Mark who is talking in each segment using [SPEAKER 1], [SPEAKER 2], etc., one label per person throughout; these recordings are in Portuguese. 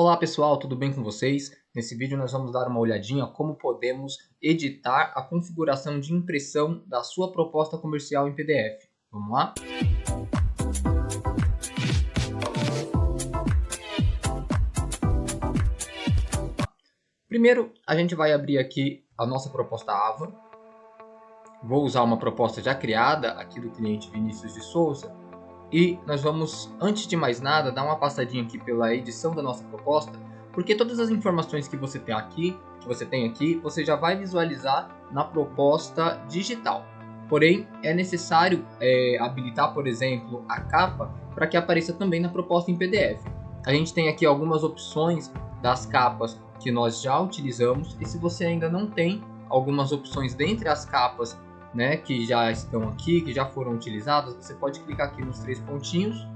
[SPEAKER 1] Olá pessoal, tudo bem com vocês? Nesse vídeo nós vamos dar uma olhadinha como podemos editar a configuração de impressão da sua proposta comercial em PDF. Vamos lá? Primeiro, a gente vai abrir aqui a nossa proposta AVA. Vou usar uma proposta já criada aqui do cliente Vinícius de Souza. E nós vamos, antes de mais nada, dar uma passadinha aqui pela edição da nossa proposta, porque todas as informações que você tem aqui, você já vai visualizar na proposta digital. Porém, é necessário habilitar, por exemplo, a capa para que apareça também na proposta em PDF. A gente tem aqui algumas opções das capas que nós já utilizamos, e se você ainda não tem algumas opções dentre as capas, né, que já estão aqui, que já foram utilizadas, você pode clicar aqui nos três pontinhos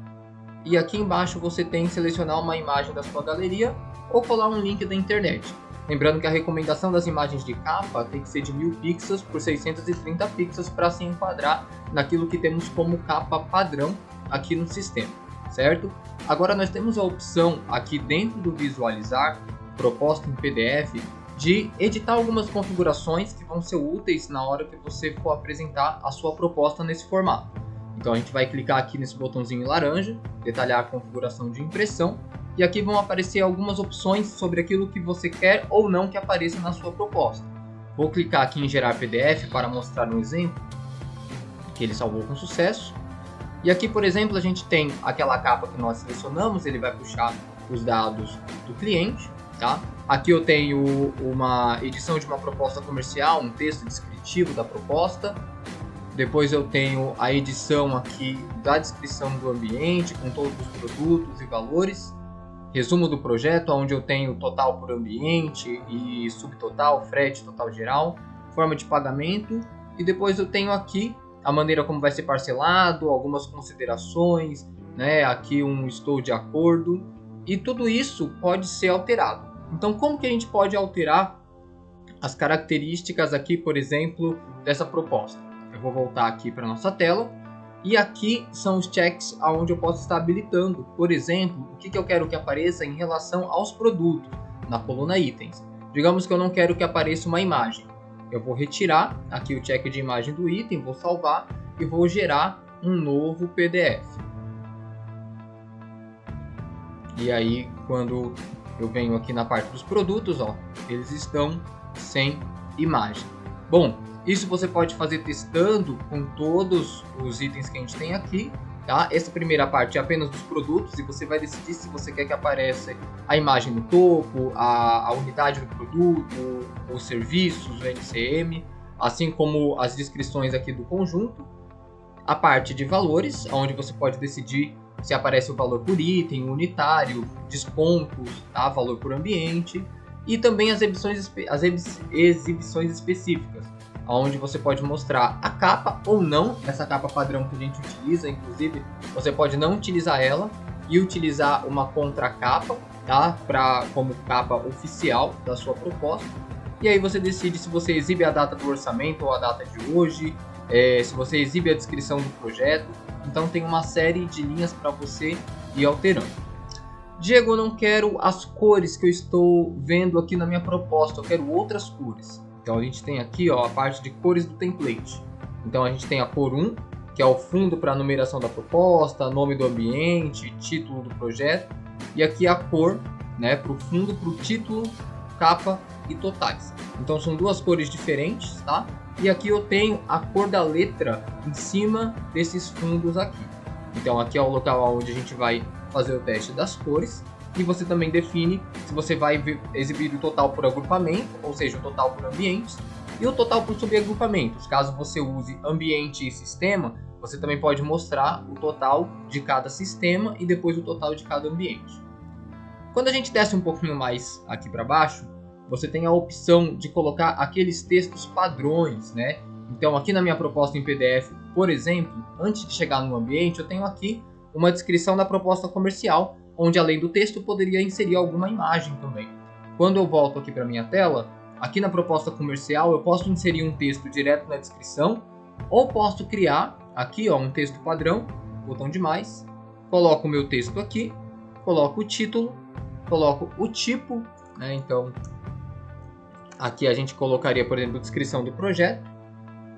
[SPEAKER 1] e aqui embaixo você tem que selecionar uma imagem da sua galeria ou colar um link da internet. Lembrando que a recomendação das imagens de capa tem que ser de 1000 pixels por 630 pixels para se enquadrar naquilo que temos como capa padrão aqui no sistema, certo? Agora nós temos a opção aqui dentro do visualizar, proposta em PDF, de editar algumas configurações que vão ser úteis na hora que você for apresentar a sua proposta nesse formato. Então a gente vai clicar aqui nesse botãozinho laranja, detalhar a configuração de impressão, e aqui vão aparecer algumas opções sobre aquilo que você quer ou não que apareça na sua proposta. Vou clicar aqui em gerar PDF para mostrar um exemplo que ele salvou com sucesso. E aqui, por exemplo, a gente tem aquela capa que nós selecionamos, ele vai puxar os dados do cliente. Tá? Aqui eu tenho uma edição de uma proposta comercial, um texto descritivo da proposta. Depois eu tenho a edição aqui da descrição do ambiente, com todos os produtos e valores. Resumo do projeto, onde eu tenho total por ambiente e subtotal, frete total geral. Forma de pagamento. E depois eu tenho aqui a maneira como vai ser parcelado, algumas considerações, né? Aqui um estou de acordo. E tudo isso pode ser alterado. Então, como que a gente pode alterar as características aqui, por exemplo, dessa proposta? Eu vou voltar aqui para a nossa tela. E aqui são os checks onde eu posso estar habilitando, por exemplo, o que eu quero que apareça em relação aos produtos, na coluna itens. Digamos que eu não quero que apareça uma imagem. Eu vou retirar aqui o check de imagem do item, vou salvar e vou gerar um novo PDF. E aí, quando eu venho aqui na parte dos produtos, ó, eles estão sem imagem. Bom, isso você pode fazer testando com todos os itens que a gente tem aqui, tá? Essa primeira parte é apenas dos produtos e você vai decidir se você quer que apareça a imagem no topo, a unidade do produto, os serviços, o NCM, assim como as descrições aqui do conjunto. A parte de valores, onde você pode decidir se aparece o valor por item, unitário, descontos, tá? Valor por ambiente, e também as exibições específicas, onde você pode mostrar a capa ou não, essa capa padrão que a gente utiliza. Inclusive você pode não utilizar ela e utilizar uma contracapa, tá? Como capa oficial da sua proposta. E aí você decide se você exibe a data do orçamento ou a data de hoje, se você exibe a descrição do projeto. Então tem uma série de linhas para você ir alterando. Diego, eu não quero as cores que eu estou vendo aqui na minha proposta, eu quero outras cores. Então a gente tem aqui, ó, a parte de cores do template. Então a gente tem a cor 1, que é o fundo para a numeração da proposta, nome do ambiente, título do projeto. E aqui a cor, né, para o fundo, para o título, capa e totais. Então são duas cores diferentes, tá? E aqui eu tenho a cor da letra em cima desses fundos aqui. Então aqui é o local onde a gente vai fazer o teste das cores. E você também define se você vai exibir o total por agrupamento, ou seja, o total por ambientes, e o total por subagrupamentos. Caso você use ambiente e sistema, você também pode mostrar o total de cada sistema e depois o total de cada ambiente. Quando a gente desce um pouquinho mais aqui para baixo, você tem a opção de colocar aqueles textos padrões, né? Então aqui na minha proposta em PDF, por exemplo, antes de chegar no ambiente, eu tenho aqui uma descrição da proposta comercial, onde além do texto eu poderia inserir alguma imagem também. Quando eu volto aqui para minha tela, aqui na proposta comercial eu posso inserir um texto direto na descrição, ou posso criar aqui, ó, um texto padrão, botão de mais, coloco o meu texto aqui, coloco o título coloco o tipo, né? Então aqui a gente colocaria, por exemplo, descrição do projeto,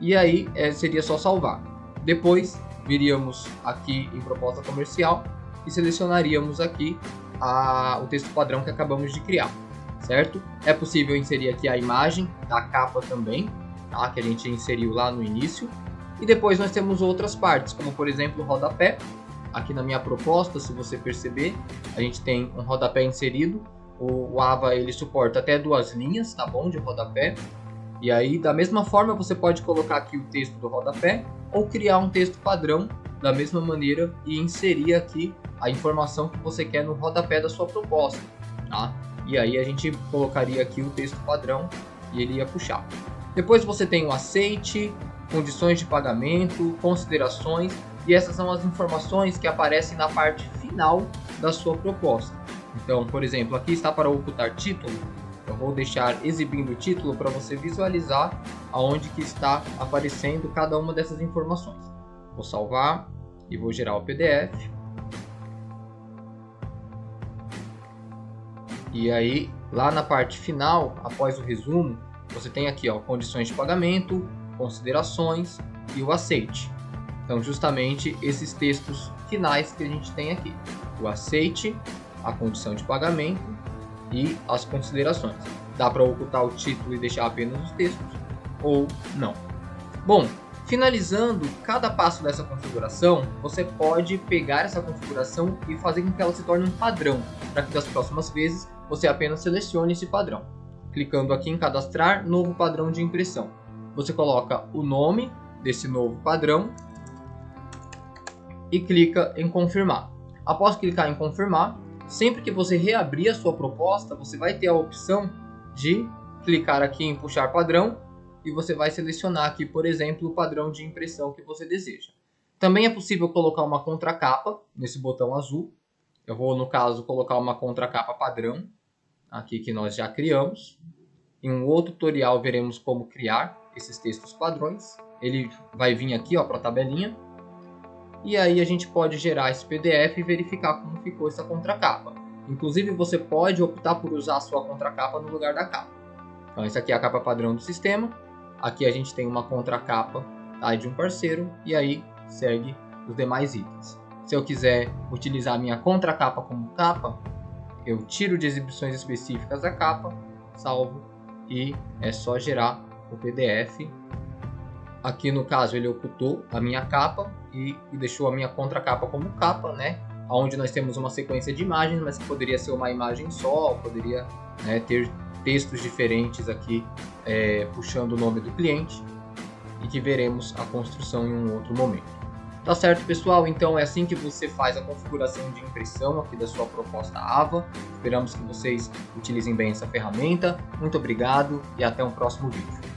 [SPEAKER 1] e aí seria só salvar. Depois viríamos aqui em proposta comercial e selecionaríamos aqui o texto padrão que acabamos de criar, certo? É possível inserir aqui a imagem da capa também, tá? Que a gente inseriu lá no início. E depois nós temos outras partes, como por exemplo o rodapé. Aqui na minha proposta, se você perceber, a gente tem um rodapé inserido. O Ava ele suporta até 2 linhas, tá bom, de rodapé. E aí, da mesma forma, você pode colocar aqui o texto do rodapé ou criar um texto padrão da mesma maneira e inserir aqui a informação que você quer no rodapé da sua proposta, tá? E aí a gente colocaria aqui o texto padrão e ele ia puxar. Depois você tem o aceite, condições de pagamento, considerações, e essas são as informações que aparecem na parte final da sua proposta. Então, por exemplo, aqui está para ocultar título. Eu vou deixar exibindo o título para você visualizar aonde que está aparecendo cada uma dessas informações. Vou salvar e vou gerar o PDF. E aí, lá na parte final, após o resumo, você tem aqui, ó, condições de pagamento, considerações e o aceite. Então, justamente esses textos finais que a gente tem aqui. O aceite, a condição de pagamento e as considerações. Dá para ocultar o título e deixar apenas os textos ou não. Bom, finalizando cada passo dessa configuração, você pode pegar essa configuração e fazer com que ela se torne um padrão, para que das próximas vezes você apenas selecione esse padrão. Clicando aqui em cadastrar novo padrão de impressão. Você coloca o nome desse novo padrão e clica em confirmar. Após clicar em confirmar, sempre que você reabrir a sua proposta, você vai ter a opção de clicar aqui em puxar padrão e você vai selecionar aqui, por exemplo, o padrão de impressão que você deseja. Também é possível colocar uma contracapa nesse botão azul. Eu vou, no caso, colocar uma contracapa padrão, aqui que nós já criamos. Em um outro tutorial veremos como criar esses textos padrões. Ele vai vir aqui para a tabelinha. E aí a gente pode gerar esse PDF e verificar como ficou essa contracapa. Inclusive você pode optar por usar a sua contracapa no lugar da capa. Então essa aqui é a capa padrão do sistema. Aqui a gente tem uma contracapa, tá, de um parceiro e aí segue os demais itens. Se eu quiser utilizar a minha contracapa como capa, eu tiro de exibições específicas a capa, salvo e é só gerar o PDF. Aqui no caso ele ocultou a minha capa e deixou a minha contracapa como capa, né? Onde nós temos uma sequência de imagens, mas que poderia ser uma imagem só, poderia, né, ter textos diferentes aqui puxando o nome do cliente e que veremos a construção em um outro momento. Tá certo, pessoal? Então é assim que você faz a configuração de impressão aqui da sua proposta Ava. Esperamos que vocês utilizem bem essa ferramenta. Muito obrigado e até um próximo vídeo.